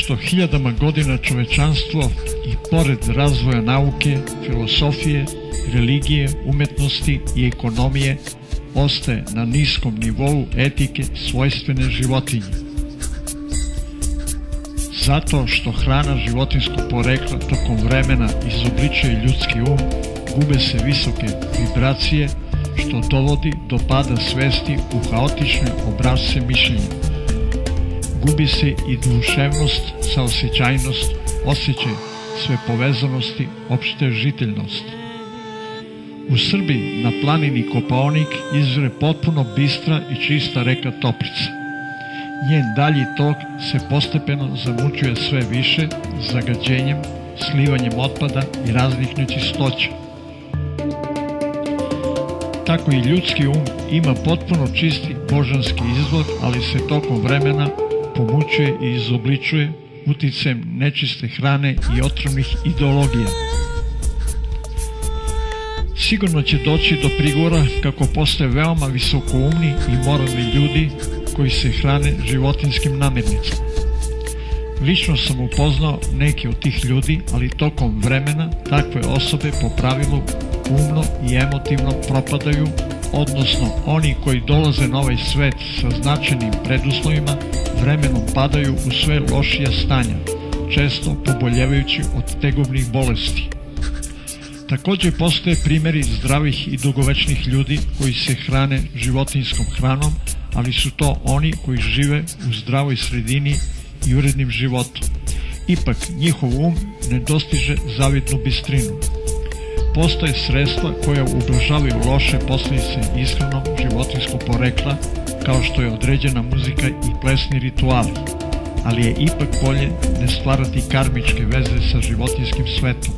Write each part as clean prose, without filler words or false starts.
što hiljadama godina čovečanstvo i pored razvoja nauke, filosofije, religije, umetnosti i ekonomije ostaje na niskom nivou etike svojstvene životinji. Zato što hrana životinskog porekla tokom vremena izobličuje ljudski um, gube se visoke vibracije, što dovodi do pada svesti u haotične obrasce mišljenja. Gubi se i duševnost, saosećajnost, osjećaj svepovezanosti, opšte žiteljnost. U Srbiji na planini Kopaonik izvire potpuno bistra i čista reka Toplica. Njen dalji tok se postepeno zamućuje sve više zagađenjem, slivanjem otpada i raznih nečistoća. Tako i ljudski um ima potpuno čisti božanski izvor, ali se tokom vremena pomućuje i izobličuje uticajem nečiste hrane i otrovnih ideologija. Sigurno će doći do prigovora kako postoje veoma visokoumni i moralni ljudi koji se hrane životinjskim namirnicama. Lično sam upoznao neke od tih ljudi, ali tokom vremena takve osobe po pravilu umno i emotivno propadaju, odnosno oni koji dolaze na ovaj svet sa značajnim preduslovima vremenom padaju u sve lošija stanja, često poboljevajući od tegobnih bolesti. Takođe postoje primjeri zdravih i dugovečnih ljudi koji se hrane životinjskom hranom, ali su to oni koji žive u zdravoj sredini i urednim životom. Ipak njihov um ne dostiže zavidnu bistrinu. Postoje sredstva koja ublažavaju loše posljedice ishranom životinjskog porekla, kao što je određena muzika i plesni rituali, ali je ipak bolje ne stvarati karmičke veze sa životinjskim svetom.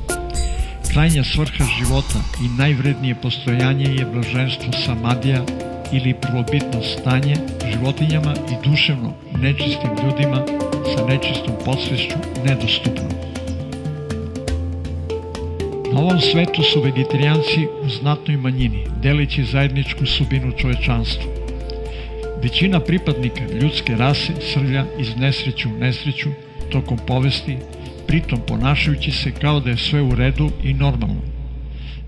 Krajnja svrha života i najvrednije postojanje je blaženstvo samadija ili prvobitno stanje životinjama i duševno nečistim ljudima sa nečistom podsvešću nedostupno. Na ovom svetu su vegetarijanci u znatnoj manjini, delići zajedničku sudbinu čovečanstva. Većina pripadnika ljudske rase srlja iz nesreću u nesreću tokom povesti, pritom ponašajući se kao da je sve u redu i normalno.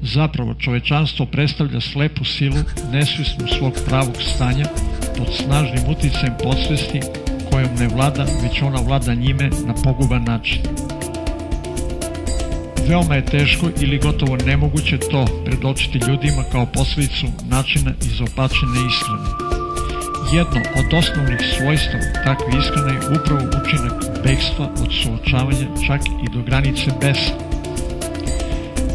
Zapravo, čovečanstvo predstavlja slepu silu, nesvesnu svog pravog stanja, pod snažnim uticajem podsvesti kojom ne vlada, već ona vlada njime na poguban način. Veoma je teško ili gotovo nemoguće to predočiti ljudima kao posledicu načina izopačene ishrane. Jedno od osnovnih svojstava takve ishrane je upravo učinak bekstva od suočavanja, čak i do granice besa.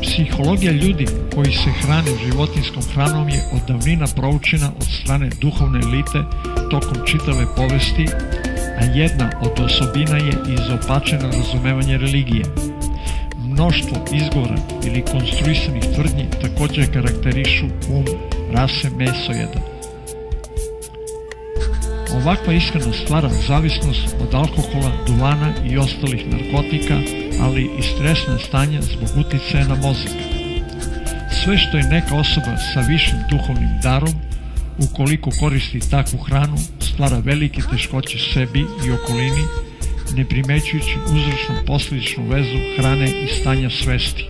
Psihologija ljudi koji se hrane životinjskom hranom je od davnina proučena od strane duhovne elite tokom čitave povesti, a jedna od osobina je izopačeno razumevanje religije. Mnoštvo izgovora ili konstruisanih tvrdnji također karakterišu um rase mesojeda. Ovakva ishrana stvara zavisnost od alkohola, duvana i ostalih narkotika, ali i stresna stanja zbog uticaja na mozak. Sve što je neka osoba sa višim duhovnim darom, ukoliko koristi takvu hranu, stvara velike teškoće sebi i okolini, ne primećujući uzročno-posledičnu vezu hrane i stanja svesti.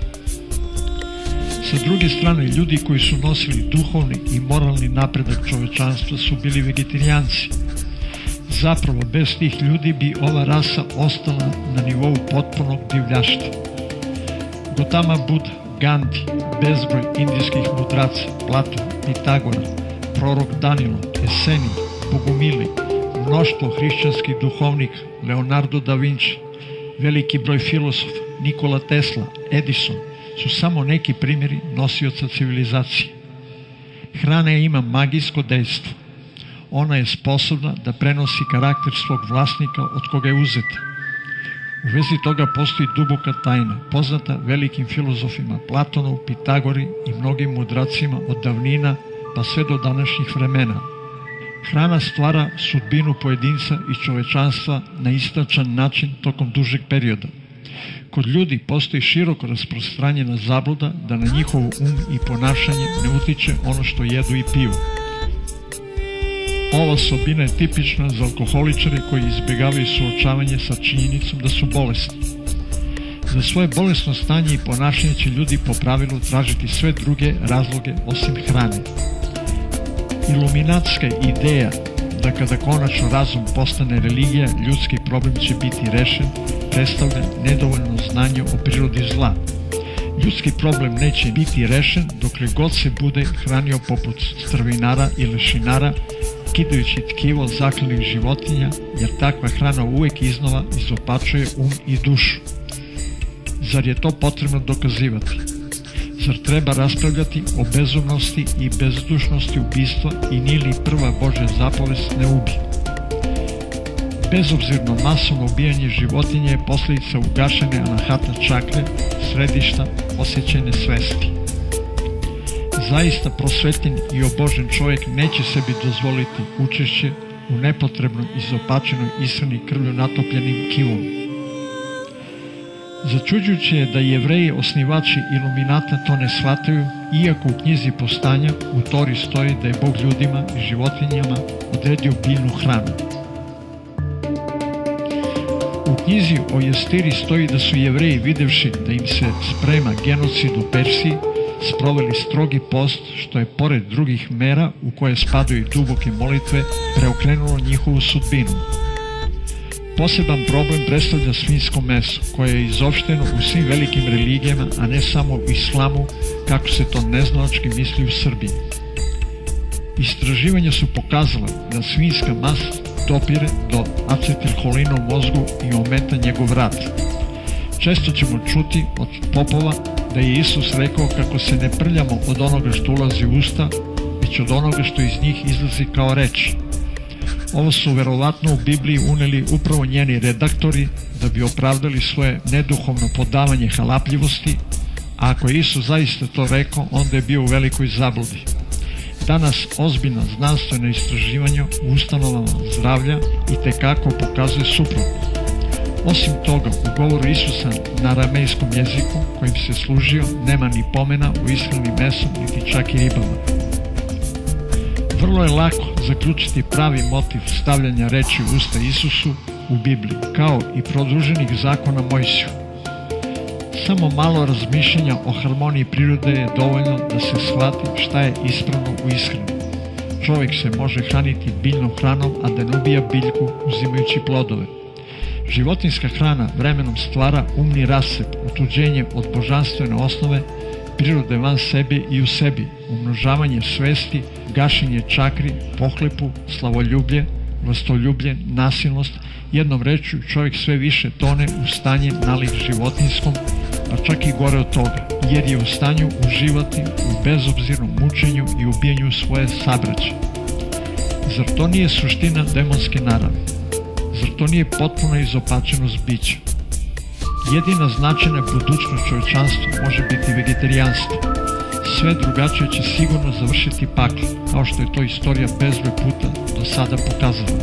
Sa druge strane, ljudi koji su nosili duhovni i moralni napredak čovečanstva su bili vegetarijanci. Zapravo, bez tih ljudi bi ova rasa ostala na nivou potpunog divljaštva. Gotama Buda, Gandhi, bezbroj indijskih mudraca, Platon, Pitagora, prorok Danilo, Esenij, Bogumili, mnoštvo hrišćanskih duhovnika, Leonardo da Vinci, veliki broj filosofa, Nikola Tesla, Edison, su samo neki primjeri nosioca civilizacije. Hrana ima magijsko dejstvo. Ona je sposobna da prenosi karakter svog vlasnika od koga je uzeta. U vezi toga postoji duboka tajna, poznata velikim filozofima Platonu, Pitagori i mnogim mudracima od davnina pa sve do današnjih vremena. Hrana stvara sudbinu pojedinca i čovečanstva na istračan način tokom dužeg perioda. Kod ljudi postoji široko rasprostranjena zabluda da na njihovu um i ponašanje ne utiče ono što jedu i piju. Ova osobina je tipična za alkoholičare koji izbjegavaju suočavanje sa činjenicom da su bolesni. Za svoje bolesno stanje i ponašanje će ljudi po pravilu tražiti sve druge razloge osim hrane. Iluminatska ideja da kada konačno razum postane religija, ljudski problem će biti rešen, predstavlja nedovoljno znanje o prirodi zla. Ljudski problem neće biti rešen dokle god se bude hranio poput strvinara i lešinara, kidajući tkivo zaklanih životinja, jer takva hrana uvek iznova izopačuje i dušu. Zar je to potrebno dokazivati? Zar treba raspravljati o bezumnosti i bezdušnosti ubistva i nije li prva Božja zapovest ne ubi? Bezobzirno masovno ubijanje životinja je posljedica ugašene anahata čakre, središta osjećajne svesti. Zaista prosvetljen i obožen čovjek neće sebi dozvoliti učešće u nepotrebno izopačenoj ishrani krvlju natopljenim kivom. Začuđujuće je da Jevreji, osnivači Iluminata, to ne shvataju, iako u knjizi Postanja u Tori stoji da je Bog ljudima i životinjama odredio biljnu hranu. U knjizi o Jestiri stoji da su Jevreji, videvši da im se sprema genocid u Persiji, sproveli strogi post, što je pored drugih mera u koje spadaju i duboke molitve preokrenulo njihovu sudbinu. Poseban problem predstavlja svinjsko meso, koje je izopšteno u svim velikim religijama, a ne samo u islamu, kako se to neznalački misli u Srbiji. Istraživanja su pokazala da svinjska mast dopire do acetilholina u mozgu i ometa njegov rad. Često ćemo čuti od popova da je Isus rekao kako se ne prljamo od onoga što ulazi u usta, već od onoga što iz njih izlazi kao reč. Ovo su verovatno u Bibliji uneli upravo njeni redaktori da bi opravdali svoje neduhovno podavanje halapljivosti, a ako je Isus zaista to rekao, onda je bio u velikoj zabludi. Danas ozbiljna znanstvena istraživanja u ustanovama zdravlja itekako pokazuje suprotno. Osim toga, u govoru Isusa na aramejskom jeziku kojim se služio nema ni pomena o ishrani mesom niti čak i ribama. Vrlo je lako zaključiti pravi motiv stavljanja reči u usta Isusu u Bibliji, kao i produženih zakona Mojsiju. Samo malo razmišljanja o harmoniji prirode je dovoljno da se shvati šta je ispravno u ishrani. Čovjek se može hraniti biljnom hranom, a da ne ubija biljku uzimajući plodove. Životinjska hrana vremenom stvara umni rascep, otuđenje od božanstvene osnove, prirode van sebe i u sebi, umnožavanje svesti, gašenje čakri, pohlepu, slavoljublje, vlastoljublje, nasilnost. Jednom rečju, čovjek sve više tone u stanje nalik životinjskom, pa čak i gore od toga, jer je u stanju uživati u bezobzirnom mučenju i ubijanju svoje sabraće. Zar to nije suština demonske narave? Zar to nije potpuna izopačenost bića? Jedina značajna budućnost čovječanstva može biti vegetarijanstvo. Sve drugačije će sigurno završiti paklo, kao što je to istorija bezbroj puta do sada pokazala.